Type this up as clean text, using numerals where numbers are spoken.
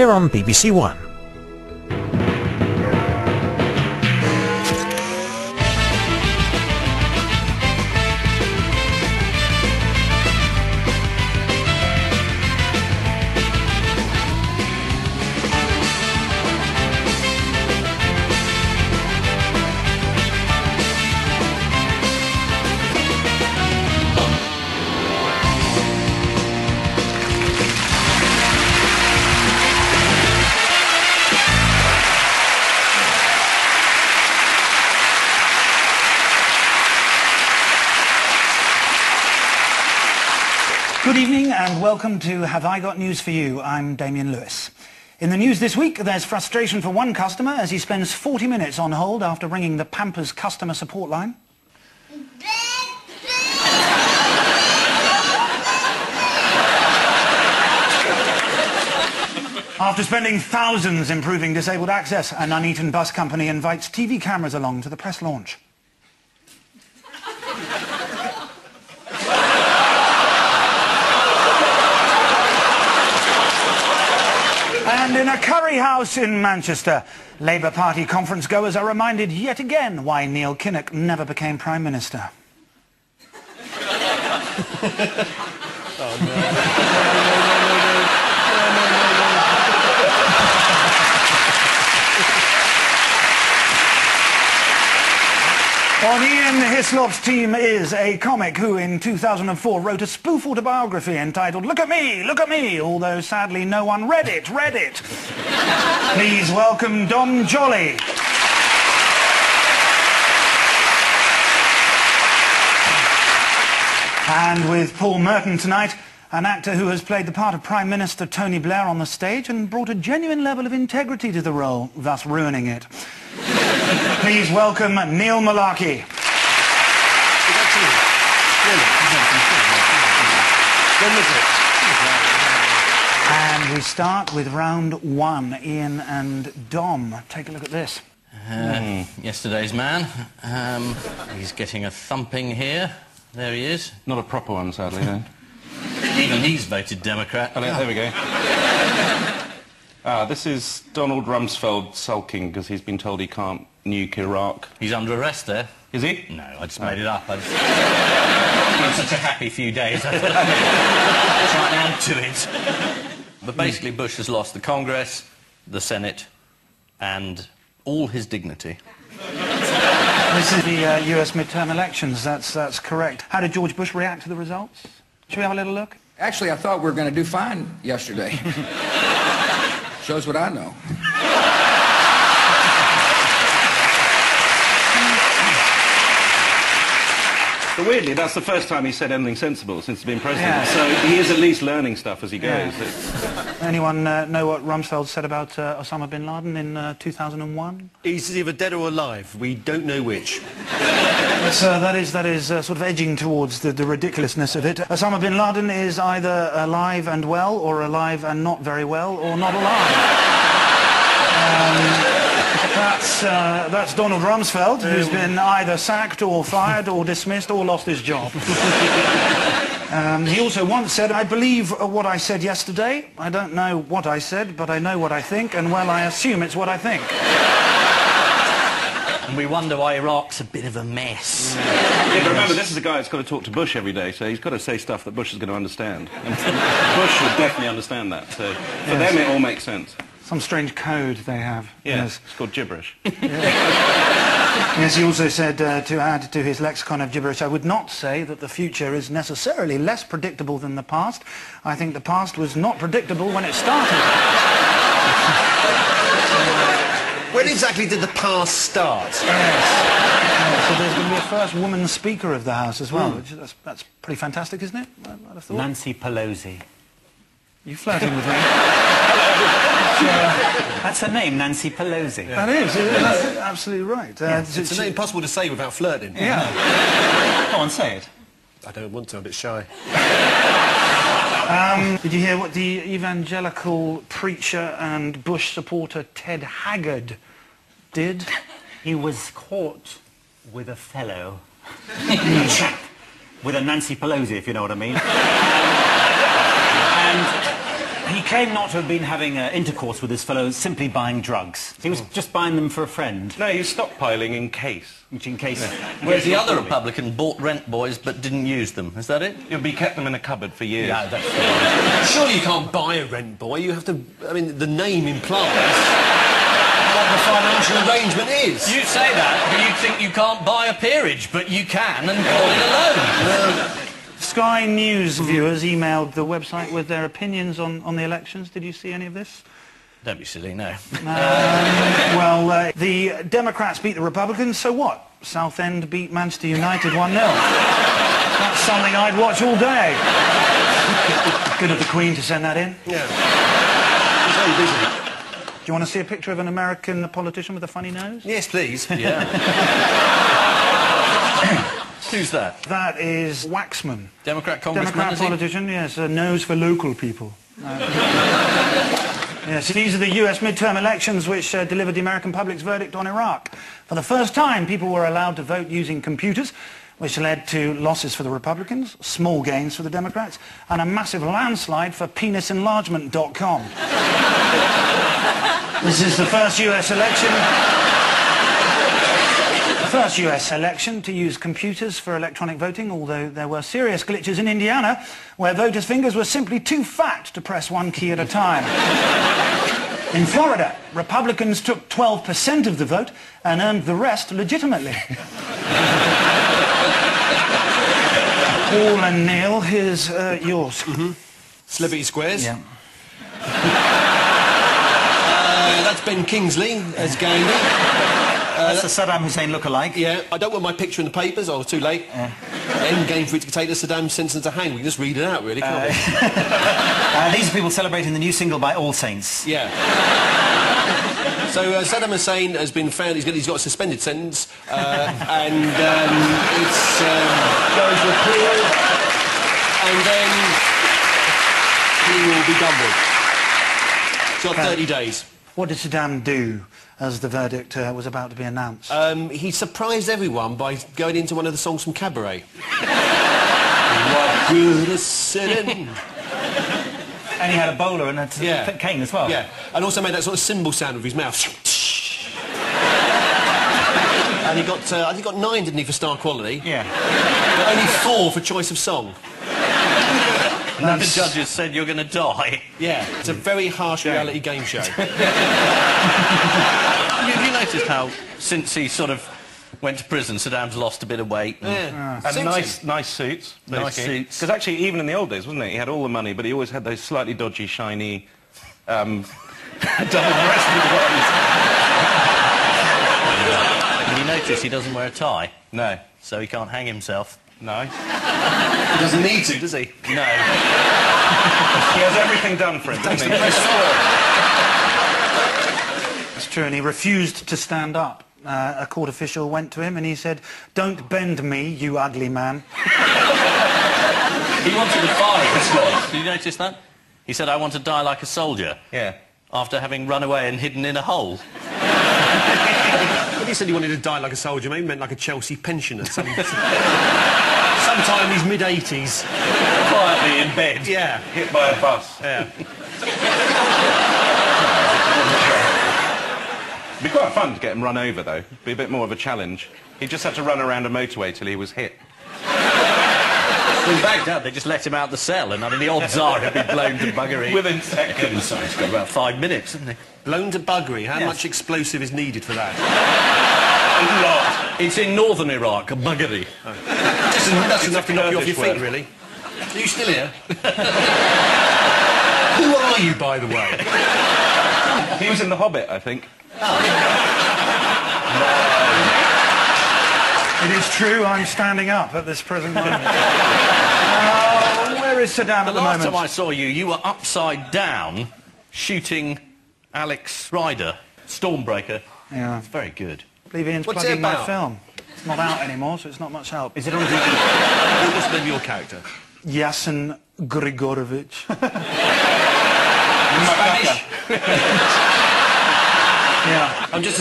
here on BBC One. Good evening and welcome to Have I Got News For You? I'm Damien Lewis. In the news this week, there's frustration for one customer as he spends 40 minutes on hold after ringing the Pampers customer support line. After spending thousands improving disabled access, an Nuneaton bus company invites TV cameras along to the press launch. And in a curry house in Manchester, Labour Party conference goers are reminded yet again why Neil Kinnock never became Prime Minister. Oh, no. On Ian Hislop's team is a comic who in 2004 wrote a spoof autobiography entitled Look at Me, although sadly no one read it. Please welcome Joly. And with Paul Merton tonight, an actor who has played the part of Prime Minister Tony Blair on the stage and brought a genuine level of integrity to the role, thus ruining it. Please welcome Neil Mullarkey. And we start with round one, Ian and Dom. Take a look at this. Yesterday's man. He's getting a thumping here. There he is. Not a proper one, sadly, no. Even he's voted Democrat. Oh, there we go. This is Donald Rumsfeld sulking because he's been told he can't nuke Iraq. He's under arrest there. Is he? No, I just made it up. It's been such a happy few days. I thought I'd try and add to it. But basically, Bush has lost the Congress, the Senate, and all his dignity. This is the US midterm elections, that's correct. How did George Bush react to the results? Shall we have a little look? Actually, I thought we were going to do fine yesterday. Shows what I know. But weirdly, that's the first time he said anything sensible since he's been president. Yeah. So he is at least learning stuff as he goes. Yeah. Anyone know what Rumsfeld said about Osama bin Laden in 2001? He's either dead or alive. We don't know which. That is sort of edging towards the ridiculousness of it. Osama bin Laden is either alive and well, or alive and not very well, or not alive. That's Donald Rumsfeld, who's been either sacked or fired or dismissed or lost his job. He also once said, I believe what I said yesterday. I don't know what I said, but I know what I think, and well, I assume it's what I think. And we wonder why Iraq's a bit of a mess. Yeah, but remember, this is a guy that's got to talk to Bush every day, so he's got to say stuff that Bush is going to understand. And Bush would definitely understand that, so for them it all makes sense. Some strange code they have. Yes, it's called gibberish. Yes, he also said, to add to his lexicon of gibberish, I would not say that the future is necessarily less predictable than the past. I think the past was not predictable when it started. When exactly did the past start? Yes. So there's going to be a first woman Speaker of the House as well. Which that's pretty fantastic, isn't it? I'd have thought. Nancy Pelosi. You flirting with me? That's her name, Nancy Pelosi. Yeah. That is. That's absolutely right. It's impossible to say without flirting. Yeah. Go on, say it. I don't want to, I'm a bit shy. Did you hear what the evangelical preacher and Bush supporter Ted Haggard did? He was caught with a fellow. With a Nancy Pelosi, if you know what I mean. And He claimed not to have been having intercourse with his fellows, simply buying drugs. He was just buying them for a friend. No, he was stockpiling in case. Which in case... Whereas the other Republican bought rent boys but didn't use them. Is that it? He kept them in a cupboard for years. Yeah, that's right. Surely you can't buy a rent boy. You have to... I mean, the name implies what the financial arrangement is. You say that, but you think you can't buy a peerage, but you can and call it a loan. Sky News viewers emailed the website with their opinions on the elections. Did you see any of this? Don't be silly, no. Well, the Democrats beat the Republicans, so what? Southend beat Manchester United 1-0. That's something I'd watch all day. Good of the Queen to send that in. Yeah. He's very busy. Do you want to see a picture of an American politician with a funny nose? Yes, please. Yeah. Who's that? That is Waxman. Democrat congressman, Democrat is he? politician, yes, a nose for local people. Yes, these are the US midterm elections which delivered the American public's verdict on Iraq. For the first time, people were allowed to vote using computers, which led to losses for the Republicans, small gains for the Democrats, and a massive landslide for penisenlargement.com. This is the first US election... First US election to use computers for electronic voting, although there were serious glitches in Indiana, where voters' fingers were simply too fat to press one key at a time. In Florida, Republicans took 12% of the vote and earned the rest legitimately. Paul and Neil, here's yours. Celebrity Squares. Yeah. That's Ben Kingsley as Gandhi. That's the Saddam Hussein look-alike. Yeah, I don't want my picture in the papers. I was too late. End game for it to take the Saddam sentence to hang. We can just read it out, really, can't we? These are people celebrating the new single by All Saints. Yeah. So Saddam Hussein has been found. He's got a suspended sentence, and it's going to appeal, and then he will be done with. He's got 30 days. What did Saddam do as the verdict was about to be announced? He surprised everyone by going into one of the songs from Cabaret. What good is sitting? And he had a bowler and a cane as well. Yeah, and also made that sort of cymbal sound with his mouth. And he got, I think he got 9, didn't he, for star quality? Yeah. But only 4 for choice of song. And the judges said you're going to die. Yeah, it's a very harsh reality game show. Have you noticed how, since he sort of went to prison, Saddam's lost a bit of weight? Yeah. And nice suits. Nice suits. Because actually, even in the old days, wasn't it? He had all the money, but he always had those slightly dodgy, shiny, double-breasted ones. Have you noticed he doesn't wear a tie? No. So he can't hang himself. No. He doesn't need to, does he? No. He has everything done for him, doesn't he? It's true, and he refused to stand up. A court official went to him and he said, "Don't bend me, you ugly man." He wanted to fire as well. Did you notice that? He said, "I want to die like a soldier." Yeah. After having run away and hidden in a hole. When he said he wanted to die like a soldier, maybe he meant like a Chelsea pensioner. Sometime in his mid-80s. Quietly in bed. Yeah. Hit by a bus. Yeah. It'd be quite fun to get him run over, though. It'd be a bit more of a challenge. He just had to run around a motorway till he was hit. In Baghdad, they just let him out the cell, and I mean, the odds are he'd be blown to buggery. Within seconds. So it's got about 5 minutes, hasn't he? Blown to buggery. How Yes. much explosive is needed for that? A lot. It's in northern Iraq, buggery. That's enough to knock you off your feet, word. really. Are you still here? Who are you, by the way? He was in The Hobbit, I think. It is true, I'm standing up at this present moment. Where is Saddam at the last moment? time I saw you, you were upside down shooting Alex Rider, Stormbreaker. Yeah. It's very good. I believe Ian's What's it plugging my about? film. It's not out anymore, so it's not much help. Is it on DVD? What's the name of your character? Yasin Grigorovich. Spanish? Yeah. I'm just